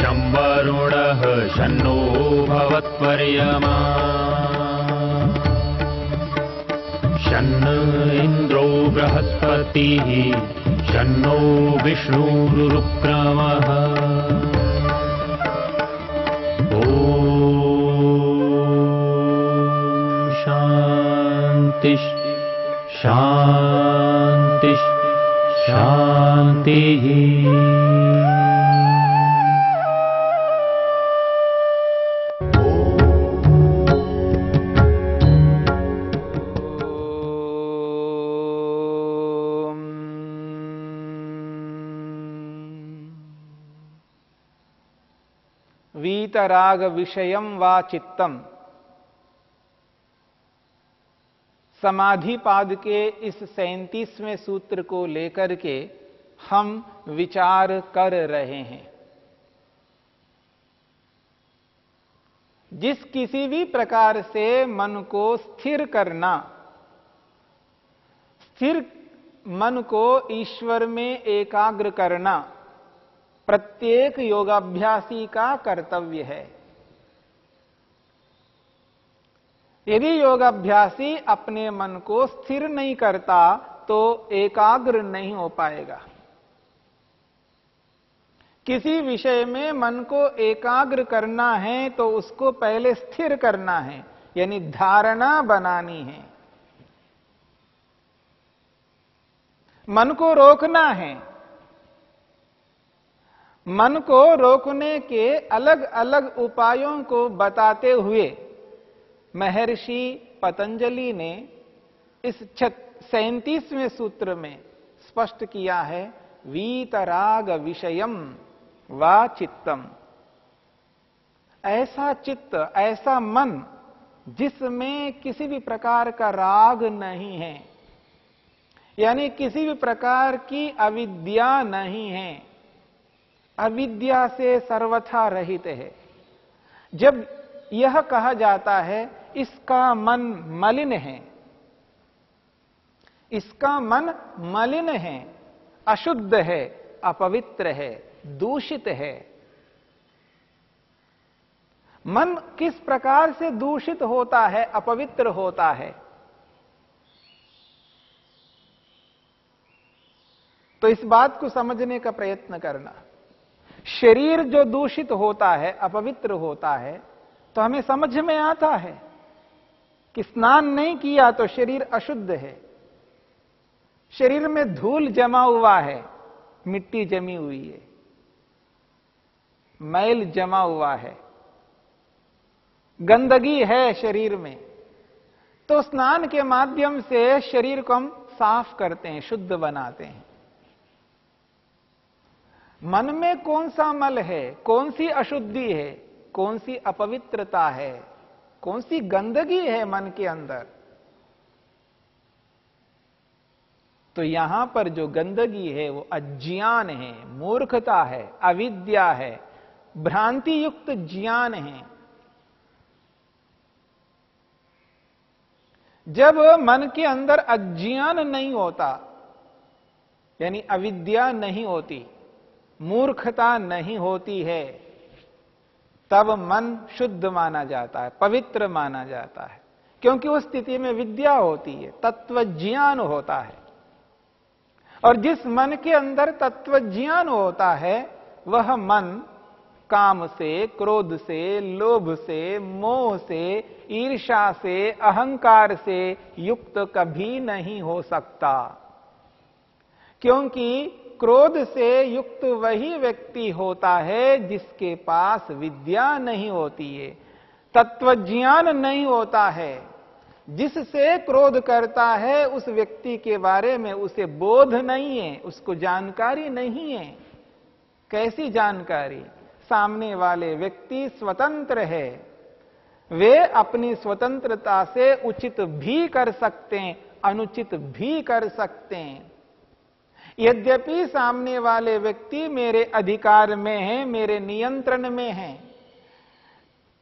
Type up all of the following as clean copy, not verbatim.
शं वरुणः शन्नो भवत्वर्यमा शन्न इन्द्रो बृहस्पतिः शन्नो विष्णुरुक्रमः ॐ शान्ति शान्ति शान्तिः। वीतराग विषयम वा चित्तम। समाधिपाद के इस 37वें सूत्र को लेकर के हम विचार कर रहे हैं। जिस किसी भी प्रकार से मन को स्थिर करना, स्थिर मन को ईश्वर में एकाग्र करना प्रत्येक योगाभ्यासी का कर्तव्य है। यदि योगाभ्यासी अपने मन को स्थिर नहीं करता तो एकाग्र नहीं हो पाएगा। किसी विषय में मन को एकाग्र करना है तो उसको पहले स्थिर करना है, यानी धारणा बनानी है। मन को रोकना है। मन को रोकने के अलग अलग उपायों को बताते हुए महर्षि पतंजलि ने इस 37वें सूत्र में स्पष्ट किया है, वीतराग विषयम वा चित्तम। ऐसा चित्त, ऐसा मन जिसमें किसी भी प्रकार का राग नहीं है, यानी किसी भी प्रकार की अविद्या नहीं है, अविद्या से सर्वथा रहित है। जब यह कहा जाता है इसका मन मलिन है, इसका मन मलिन है, अशुद्ध है, अपवित्र है, दूषित है। मन किस प्रकार से दूषित होता है, अपवित्र होता है? तो इस बात को समझने का प्रयत्न करना। शरीर जो दूषित होता है, अपवित्र होता है, तो हमें समझ में आता है कि स्नान नहीं किया तो शरीर अशुद्ध है। शरीर में धूल जमा हुआ है, मिट्टी जमी हुई है, मैल जमा हुआ है, गंदगी है शरीर में, तो स्नान के माध्यम से शरीर को हम साफ करते हैं, शुद्ध बनाते हैं। मन में कौन सा मल है, कौन सी अशुद्धि है, कौन सी अपवित्रता है, कौन सी गंदगी है मन के अंदर? तो यहां पर जो गंदगी है वो अज्ञान है, मूर्खता है, अविद्या है, भ्रांति युक्त ज्ञान है। जब मन के अंदर अज्ञान नहीं होता, यानी अविद्या नहीं होती, मूर्खता नहीं होती है, तब मन शुद्ध माना जाता है, पवित्र माना जाता है। क्योंकि उस स्थिति में विद्या होती है, तत्व ज्ञान होता है। और जिस मन के अंदर तत्व ज्ञान होता है वह मन काम से, क्रोध से, लोभ से, मोह से, ईर्ष्या से, अहंकार से युक्त कभी नहीं हो सकता। क्योंकि क्रोध से युक्त वही व्यक्ति होता है जिसके पास विद्या नहीं होती है, तत्वज्ञान नहीं होता है। जिससे क्रोध करता है उस व्यक्ति के बारे में उसे बोध नहीं है, उसको जानकारी नहीं है। कैसी जानकारी? सामने वाले व्यक्ति स्वतंत्र है, वे अपनी स्वतंत्रता से उचित भी कर सकते हैं, अनुचित भी कर सकते हैं। यद्यपि सामने वाले व्यक्ति मेरे अधिकार में है, मेरे नियंत्रण में है,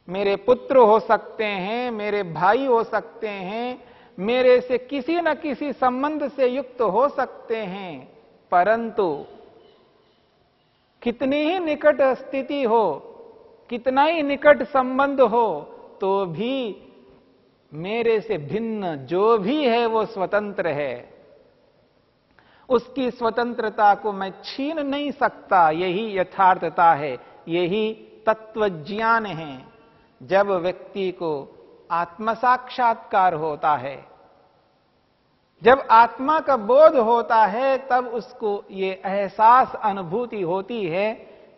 मेरे पुत्र हो सकते हैं, मेरे भाई हो सकते हैं, मेरे से किसी न किसी संबंध से युक्त हो सकते हैं, परंतु कितनी ही निकट स्थिति हो, कितना ही निकट संबंध हो, तो भी मेरे से भिन्न जो भी है वो स्वतंत्र है। उसकी स्वतंत्रता को मैं छीन नहीं सकता। यही यथार्थता है, यही तत्व ज्ञान है। जब व्यक्ति को आत्म साक्षात्कार होता है, जब आत्मा का बोध होता है, तब उसको ये एहसास अनुभूति होती है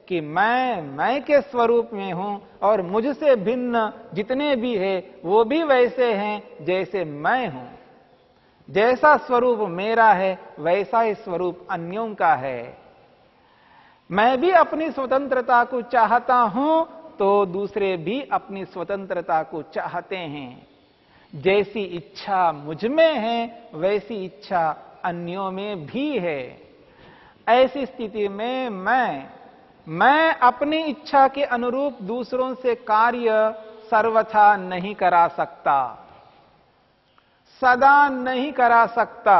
कि मैं के स्वरूप में हूं और मुझसे भिन्न जितने भी हैं वो भी वैसे हैं जैसे मैं हूं। जैसा स्वरूप मेरा है वैसा ही स्वरूप अन्यों का है। मैं भी अपनी स्वतंत्रता को चाहता हूं तो दूसरे भी अपनी स्वतंत्रता को चाहते हैं। जैसी इच्छा मुझ में है वैसी इच्छा अन्यों में भी है। ऐसी स्थिति में मैं अपनी इच्छा के अनुरूप दूसरों से कार्य सर्वथा नहीं करा सकता, सदा नहीं करा सकता,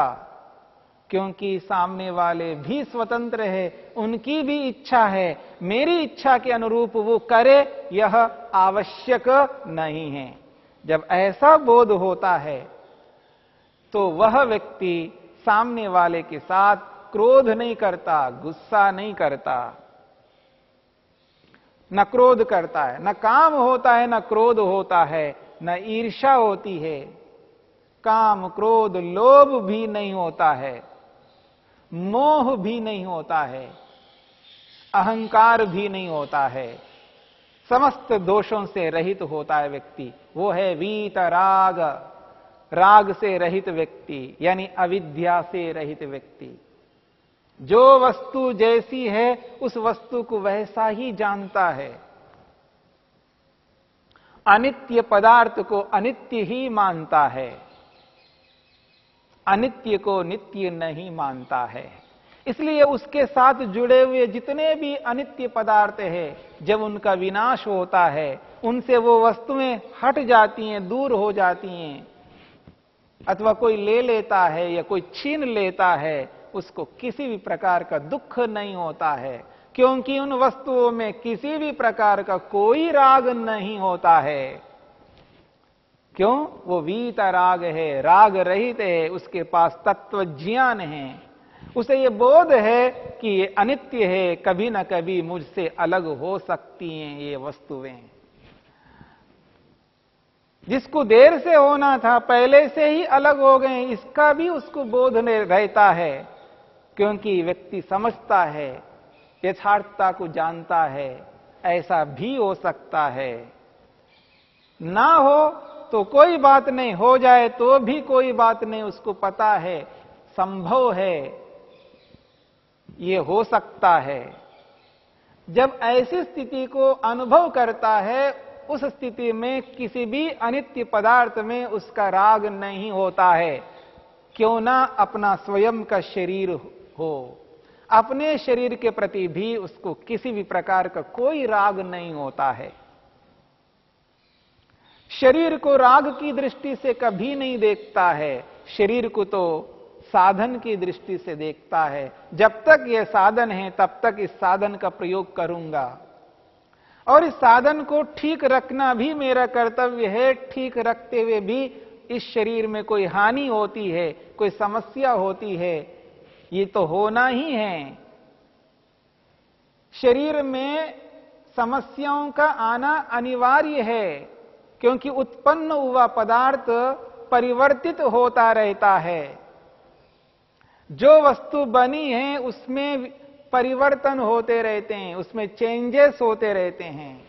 क्योंकि सामने वाले भी स्वतंत्र है, उनकी भी इच्छा है। मेरी इच्छा के अनुरूप वो करे यह आवश्यक नहीं है। जब ऐसा बोध होता है तो वह व्यक्ति सामने वाले के साथ क्रोध नहीं करता, गुस्सा नहीं करता, न क्रोध करता है, न काम होता है, न क्रोध होता है, न ईर्ष्या होती है, काम क्रोध लोभ भी नहीं होता है, मोह भी नहीं होता है, अहंकार भी नहीं होता है। समस्त दोषों से रहित होता है व्यक्ति। वो है वीत राग, राग से रहित व्यक्ति, यानी अविद्या से रहित व्यक्ति। जो वस्तु जैसी है उस वस्तु को वैसा ही जानता है। अनित्य पदार्थ को अनित्य ही मानता है, अनित्य को नित्य नहीं मानता है। इसलिए उसके साथ जुड़े हुए जितने भी अनित्य पदार्थ हैं, जब उनका विनाश होता है, उनसे वो वस्तुएं हट जाती हैं, दूर हो जाती हैं, अथवा कोई ले लेता है या कोई छीन लेता है, उसको किसी भी प्रकार का दुख नहीं होता है, क्योंकि उन वस्तुओं में किसी भी प्रकार का कोई राग नहीं होता है। क्यों? वो वीत राग है, राग रहित है, उसके पास तत्व ज्ञान है। उसे ये बोध है कि ये अनित्य है, कभी ना कभी मुझसे अलग हो सकती हैं ये वस्तुएं। जिसको देर से होना था पहले से ही अलग हो गए, इसका भी उसको बोध रहता है, क्योंकि व्यक्ति समझता है, यथार्थता को जानता है, ऐसा भी हो सकता है। ना हो तो कोई बात नहीं, हो जाए तो भी कोई बात नहीं, उसको पता है, संभव है, ये हो सकता है। जब ऐसी स्थिति को अनुभव करता है, उस स्थिति में किसी भी अनित्य पदार्थ में उसका राग नहीं होता है। क्यों ना अपना स्वयं का शरीर हो, अपने शरीर के प्रति भी उसको किसी भी प्रकार का कोई राग नहीं होता है। शरीर को राग की दृष्टि से कभी नहीं देखता है, शरीर को तो साधन की दृष्टि से देखता है। जब तक यह साधन है तब तक इस साधन का प्रयोग करूंगा, और इस साधन को ठीक रखना भी मेरा कर्तव्य है। ठीक रखते हुए भी इस शरीर में कोई हानि होती है, कोई समस्या होती है, ये तो होना ही है। शरीर में समस्याओं का आना अनिवार्य है, क्योंकि उत्पन्न हुआ पदार्थ परिवर्तित होता रहता है। जो वस्तु बनी है उसमें परिवर्तन होते रहते हैं, उसमें चेंजेस होते रहते हैं।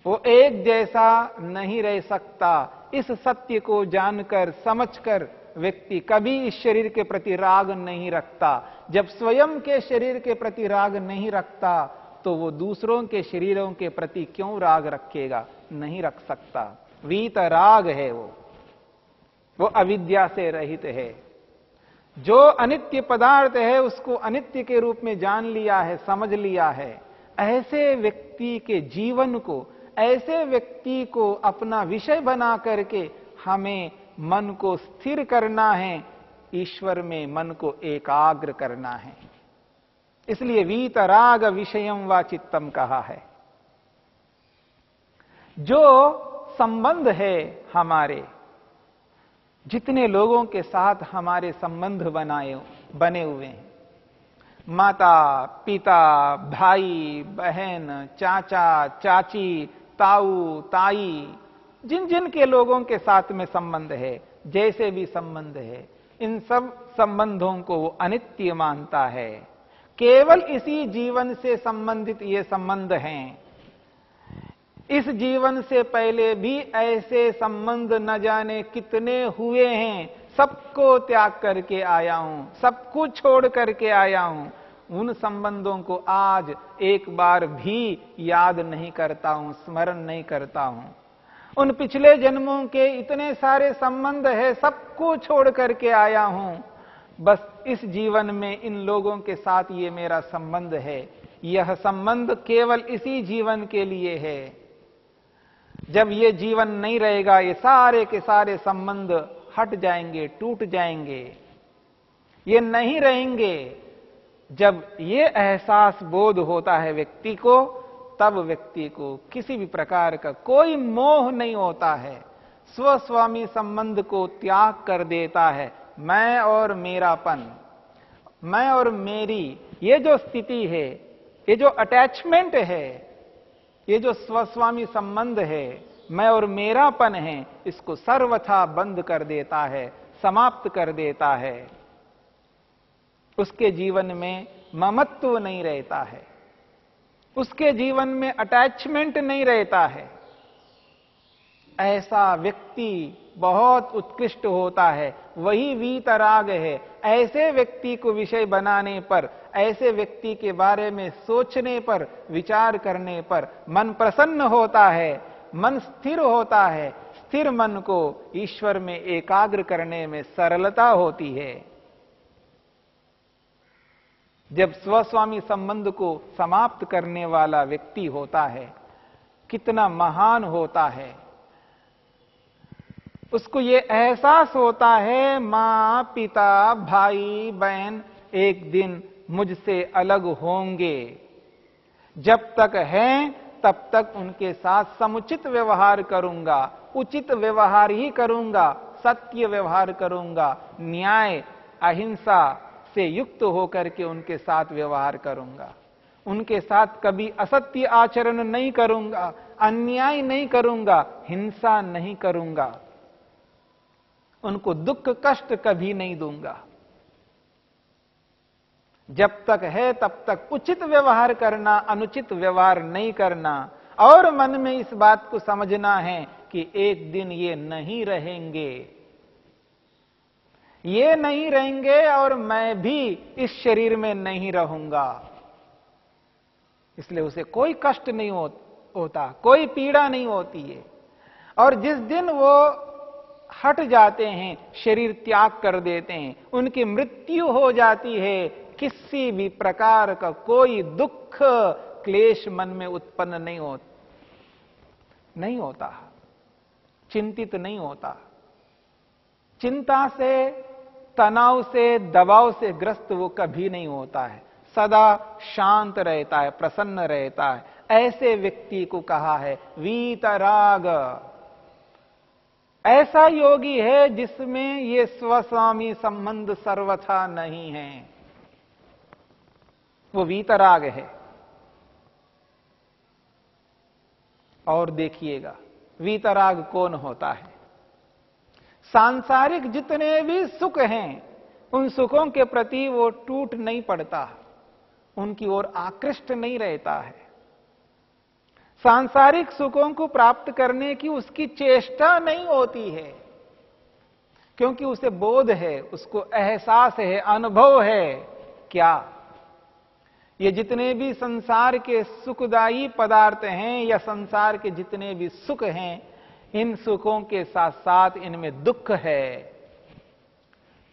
वो एक जैसा नहीं रह सकता। इस सत्य को जानकर समझकर व्यक्ति कभी इस शरीर के प्रति राग नहीं रखता। जब स्वयं के शरीर के प्रति राग नहीं रखता तो वो दूसरों के शरीरों के प्रति क्यों राग रखेगा? नहीं रख सकता। वीत राग है वो अविद्या से रहित है। जो अनित्य पदार्थ है उसको अनित्य के रूप में जान लिया है, समझ लिया है। ऐसे व्यक्ति के जीवन को, ऐसे व्यक्ति को अपना विषय बना करके हमें मन को स्थिर करना है, ईश्वर में मन को एकाग्र करना है। इसलिए वीतराग विषयम वा चित्तम कहा है। जो संबंध है हमारे, जितने लोगों के साथ हमारे संबंध बने हुए हैं, माता पिता, भाई बहन, चाचा चाची, ताऊ ताई, जिन जिन के लोगों के साथ में संबंध है, जैसे भी संबंध है, इन सब संबंधों को वो अनित्य मानता है। केवल इसी जीवन से संबंधित ये संबंध हैं। इस जीवन से पहले भी ऐसे संबंध न जाने कितने हुए हैं। सबको त्याग करके आया हूं, सब कुछ छोड़ करके आया हूं। उन संबंधों को आज एक बार भी याद नहीं करता हूं, स्मरण नहीं करता हूं। उन पिछले जन्मों के इतने सारे संबंध है, सबको छोड़ करके आया हूं। बस इस जीवन में इन लोगों के साथ ये मेरा संबंध है। यह संबंध केवल इसी जीवन के लिए है। जब ये जीवन नहीं रहेगा, ये सारे के सारे संबंध हट जाएंगे, टूट जाएंगे, ये नहीं रहेंगे। जब ये एहसास बोध होता है व्यक्ति को, तब व्यक्ति को किसी भी प्रकार का कोई मोह नहीं होता है। स्वस्वामी संबंध को त्याग कर देता है। मैं और मेरापन, मैं और मेरी, ये जो स्थिति है, ये जो अटैचमेंट है, ये जो स्वस्वामी संबंध है, मैं और मेरापन है, इसको सर्वथा बंद कर देता है, समाप्त कर देता है। उसके जीवन में ममत्व नहीं रहता है, उसके जीवन में अटैचमेंट नहीं रहता है। ऐसा व्यक्ति बहुत उत्कृष्ट होता है, वही वीतराग है। ऐसे व्यक्ति को विषय बनाने पर, ऐसे व्यक्ति के बारे में सोचने पर, विचार करने पर मन प्रसन्न होता है, मन स्थिर होता है। स्थिर मन को ईश्वर में एकाग्र करने में सरलता होती है। जब स्वस्वामी संबंध को समाप्त करने वाला व्यक्ति होता है, कितना महान होता है। उसको ये एहसास होता है, मां पिता भाई बहन एक दिन मुझसे अलग होंगे। जब तक हैं तब तक उनके साथ समुचित व्यवहार करूंगा, उचित व्यवहार ही करूंगा, सत्य व्यवहार करूंगा, न्याय अहिंसा से युक्त होकर के उनके साथ व्यवहार करूंगा। उनके साथ कभी असत्य आचरण नहीं करूंगा, अन्याय नहीं करूंगा, हिंसा नहीं करूंगा, उनको दुख कष्ट कभी नहीं दूंगा। जब तक है तब तक उचित व्यवहार करना, अनुचित व्यवहार नहीं करना। और मन में इस बात को समझना है कि एक दिन ये नहीं रहेंगे, ये नहीं रहेंगे और मैं भी इस शरीर में नहीं रहूंगा। इसलिए उसे कोई कष्ट नहीं होता, कोई पीड़ा नहीं होती है। और जिस दिन वो हट जाते हैं, शरीर त्याग कर देते हैं, उनकी मृत्यु हो जाती है, किसी भी प्रकार का कोई दुख क्लेश मन में उत्पन्न नहीं होता, चिंतित नहीं होता। चिंता से, तनाव से, दबाव से ग्रस्त वो कभी नहीं होता है। सदा शांत रहता है, प्रसन्न रहता है। ऐसे व्यक्ति को कहा है वीतराग। ऐसा योगी है जिसमें ये स्वस्वामी संबंध सर्वथा नहीं है, वो वीतराग है। और देखिएगा वीतराग कौन होता है। सांसारिक जितने भी सुख हैं, उन सुखों के प्रति वो टूट नहीं पड़ता, उनकी ओर आकृष्ट नहीं रहता है। सांसारिक सुखों को प्राप्त करने की उसकी चेष्टा नहीं होती है, क्योंकि उसे बोध है, उसको एहसास है, अनुभव है। क्या ये जितने भी संसार के सुखदायी पदार्थ हैं या संसार के जितने भी सुख हैं, इन सुखों के साथ साथ इनमें दुख है।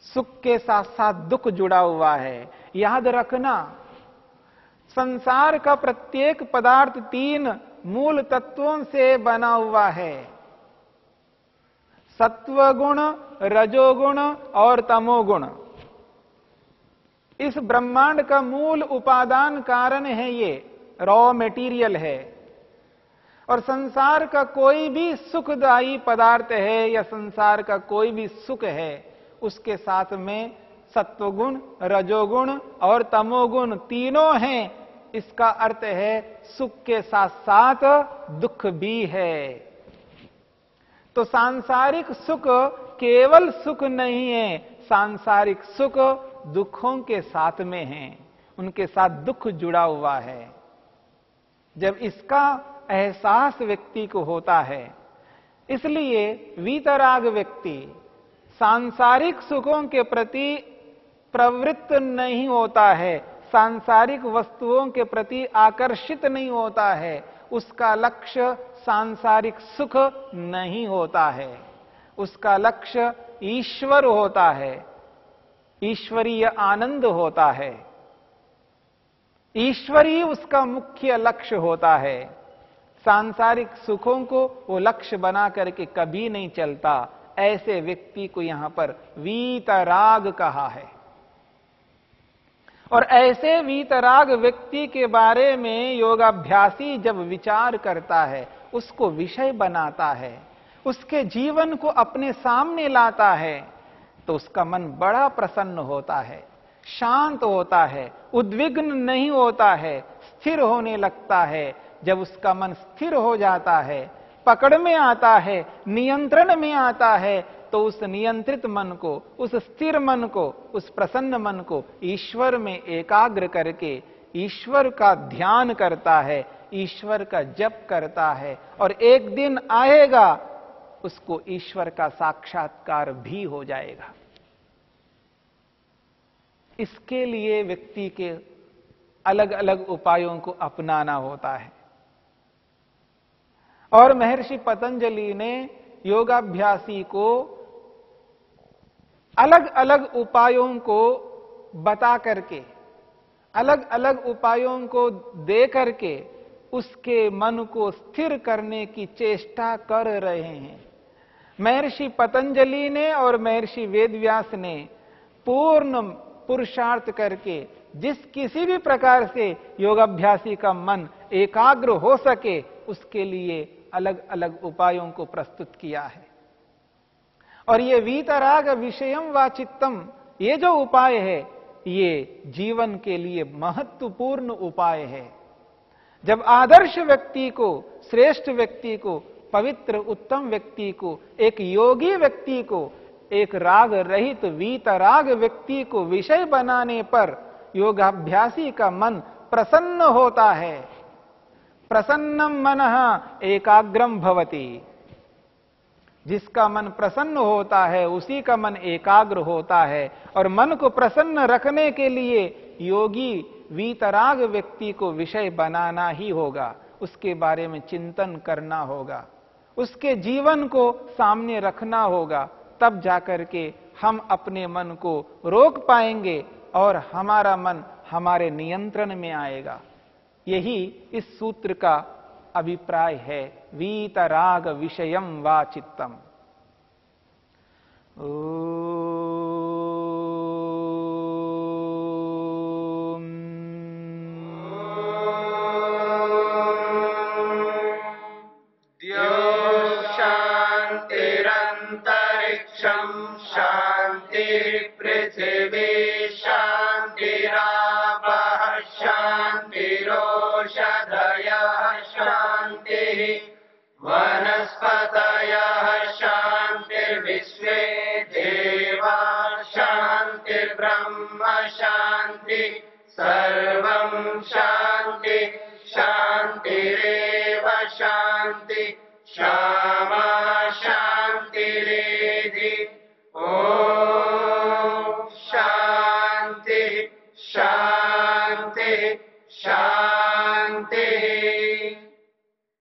सुख के साथ साथ दुख जुड़ा हुआ है। याद रखना, संसार का प्रत्येक पदार्थ 3 मूल तत्वों से बना हुआ है, सत्वगुण, रजोगुण और तमोगुण। इस ब्रह्मांड का मूल उपादान कारण है, ये रॉ मटेरियल है। और संसार का कोई भी सुखदायी पदार्थ है या संसार का कोई भी सुख है, उसके साथ में सत्वगुण, रजोगुण और तमोगुण तीनों हैं। इसका अर्थ है सुख के साथ साथ दुख भी है। तो सांसारिक सुख केवल सुख नहीं है, सांसारिक सुख दुखों के साथ में है, उनके साथ दुख जुड़ा हुआ है। जब इसका एहसास व्यक्ति को होता है, इसलिए वीतराग व्यक्ति सांसारिक सुखों के प्रति प्रवृत्त नहीं होता है, सांसारिक वस्तुओं के प्रति आकर्षित नहीं होता है। उसका लक्ष्य सांसारिक सुख नहीं होता है, उसका लक्ष्य ईश्वर होता है, ईश्वरीय आनंद होता है, ईश्वरीय उसका मुख्य लक्ष्य होता है। सांसारिक सुखों को वो लक्ष्य बना करके कभी नहीं चलता। ऐसे व्यक्ति को यहां पर वीतराग कहा है। और ऐसे वीतराग व्यक्ति के बारे में योगाभ्यासी जब विचार करता है, उसको विषय बनाता है, उसके जीवन को अपने सामने लाता है, तो उसका मन बड़ा प्रसन्न होता है, शांत होता है, उद्विग्न नहीं होता है, स्थिर होने लगता है। जब उसका मन स्थिर हो जाता है, पकड़ में आता है, नियंत्रण में आता है, तो उस नियंत्रित मन को, उस स्थिर मन को, उस प्रसन्न मन को ईश्वर में एकाग्र करके ईश्वर का ध्यान करता है, ईश्वर का जप करता है। और एक दिन आएगा उसको ईश्वर का साक्षात्कार भी हो जाएगा। इसके लिए व्यक्ति के अलग अलग उपायों को अपनाना होता है। और महर्षि पतंजलि ने योगाभ्यासी को अलग अलग उपायों को बता करके, अलग अलग उपायों को दे करके उसके मन को स्थिर करने की चेष्टा कर रहे हैं। महर्षि पतंजलि ने और महर्षि वेदव्यास ने पूर्ण पुरुषार्थ करके जिस किसी भी प्रकार से योगाभ्यासी का मन एकाग्र हो सके, उसके लिए अलग अलग उपायों को प्रस्तुत किया है। और ये वीतराग विषयम वा चित्तम, ये जो उपाय है, ये जीवन के लिए महत्वपूर्ण उपाय है। जब आदर्श व्यक्ति को, श्रेष्ठ व्यक्ति को, पवित्र उत्तम व्यक्ति को, एक योगी व्यक्ति को, एक राग रहित वीतराग व्यक्ति को विषय बनाने पर योगाभ्यासी का मन प्रसन्न होता है। प्रसन्नम मनः एकाग्रम भवति। जिसका मन प्रसन्न होता है उसी का मन एकाग्र होता है। और मन को प्रसन्न रखने के लिए योगी वीतराग व्यक्ति को विषय बनाना ही होगा, उसके बारे में चिंतन करना होगा, उसके जीवन को सामने रखना होगा। तब जाकर के हम अपने मन को रोक पाएंगे और हमारा मन हमारे नियंत्रण में आएगा। यही इस सूत्र का अभिप्राय है, वीतराग विषयम वा चित्तम।